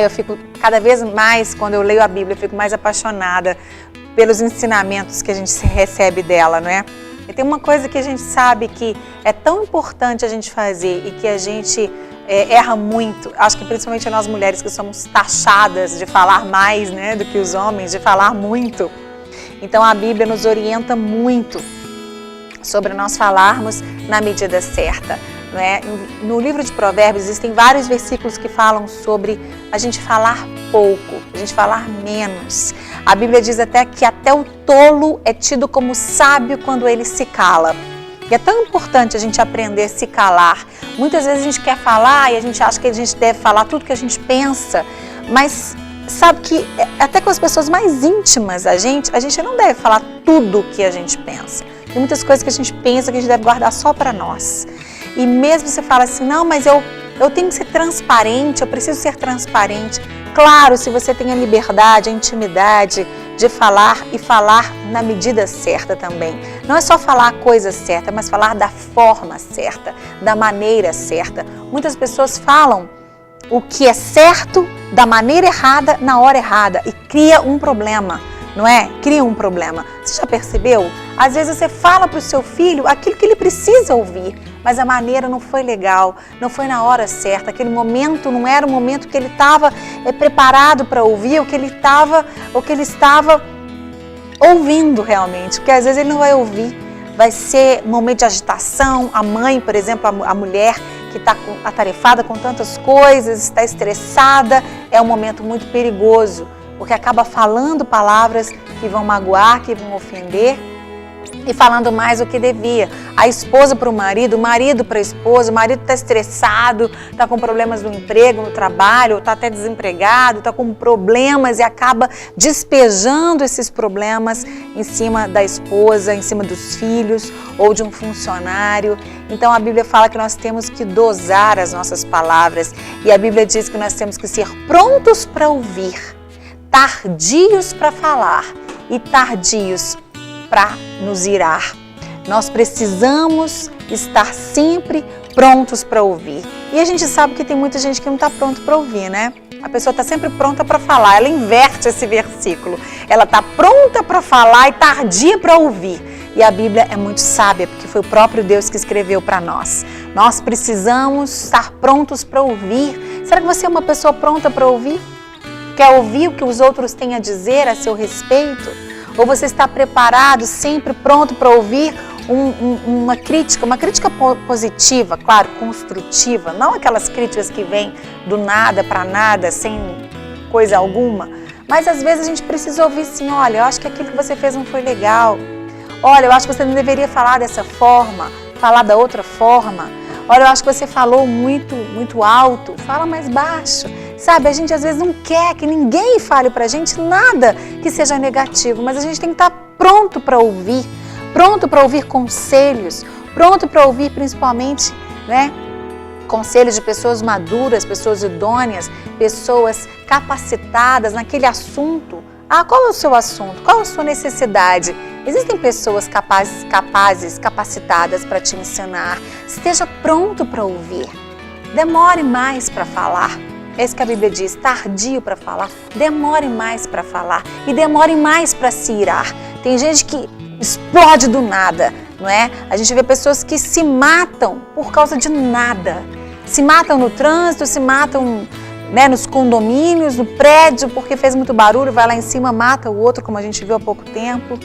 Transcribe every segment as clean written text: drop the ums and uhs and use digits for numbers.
eu fico cada vez mais, quando eu leio a Bíblia, eu fico mais apaixonada pelos ensinamentos que a gente recebe dela, não é? E tem uma coisa que a gente sabe que é tão importante a gente fazer e que a gente erra muito, acho que principalmente nós mulheres que somos taxadas de falar mais, né, do que os homens, de falar muito. Então a Bíblia nos orienta muito sobre nós falarmos na medida certa. Né? No livro de Provérbios existem vários versículos que falam sobre a gente falar pouco, a gente falar menos. A Bíblia diz até que até o tolo é tido como sábio quando ele se cala. E é tão importante a gente aprender a se calar. Muitas vezes a gente quer falar e a gente acha que a gente deve falar tudo que a gente pensa, mas sabe que até com as pessoas mais íntimas a gente não deve falar tudo o que a gente pensa. Tem muitas coisas que a gente pensa que a gente deve guardar só para nós. E mesmo você fala assim, não, mas eu tenho que ser transparente, eu preciso ser transparente. Claro, se você tem a liberdade, a intimidade de falar e falar na medida certa também. Não é só falar a coisa certa, mas falar da forma certa, da maneira certa. Muitas pessoas falam o que é certo da maneira errada, na hora errada, e cria um problema, não é? Cria um problema. Você já percebeu? Às vezes você fala para o seu filho aquilo que ele precisa ouvir, mas a maneira não foi legal, não foi na hora certa, aquele momento não era o momento que ele estava preparado para ouvir, o que ele estava ouvindo realmente, porque às vezes ele não vai ouvir, vai ser um momento de agitação. A mãe, por exemplo, a mulher que está atarefada com tantas coisas, está estressada, é um momento muito perigoso, porque acaba falando palavras que vão magoar, que vão ofender, e falando mais do que devia. A esposa para o marido para a esposa, o marido está estressado, está com problemas no emprego, no trabalho, está até desempregado, está com problemas e acaba despejando esses problemas em cima da esposa, em cima dos filhos ou de um funcionário. Então a Bíblia fala que nós temos que dosar as nossas palavras e a Bíblia diz que nós temos que ser prontos para ouvir, tardios para falar e tardios para nos irar. Nós precisamos estar sempre prontos para ouvir. E a gente sabe que tem muita gente que não está pronto para ouvir, né? A pessoa está sempre pronta para falar, ela inverte esse versículo. Ela está pronta para falar e tardia para ouvir. E a Bíblia é muito sábia, porque foi o próprio Deus que escreveu para nós. Nós precisamos estar prontos para ouvir. Será que você é uma pessoa pronta para ouvir? Quer ouvir o que os outros têm a dizer a seu respeito? Ou você está preparado, sempre pronto para ouvir uma crítica positiva, claro, construtiva, não aquelas críticas que vêm do nada para nada, sem coisa alguma, mas às vezes a gente precisa ouvir sim, olha, eu acho que aquilo que você fez não foi legal, olha, eu acho que você não deveria falar dessa forma, falar da outra forma, olha, eu acho que você falou muito alto, fala mais baixo. Sabe, a gente às vezes não quer que ninguém fale pra gente nada que seja negativo, mas a gente tem que estar pronto para ouvir conselhos, pronto para ouvir principalmente, né, conselhos de pessoas maduras, pessoas idôneas, pessoas capacitadas naquele assunto. Ah, qual é o seu assunto? Qual é a sua necessidade? Existem pessoas capacitadas para te ensinar. Esteja pronto para ouvir. Demore mais para falar. É isso que a Bíblia diz, tardio para falar, demore mais para falar e demore mais para se irar. Tem gente que explode do nada, não é? A gente vê pessoas que se matam por causa de nada. Se matam no trânsito, se matam, né, nos condomínios, no prédio, porque fez muito barulho, vai lá em cima, mata o outro, como a gente viu há pouco tempo.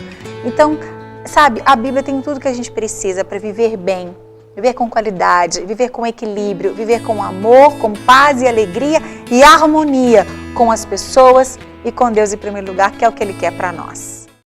Então, sabe, a Bíblia tem tudo que a gente precisa para viver bem. Viver com qualidade, viver com equilíbrio, viver com amor, com paz e alegria e harmonia com as pessoas e com Deus em primeiro lugar, que é o que Ele quer para nós.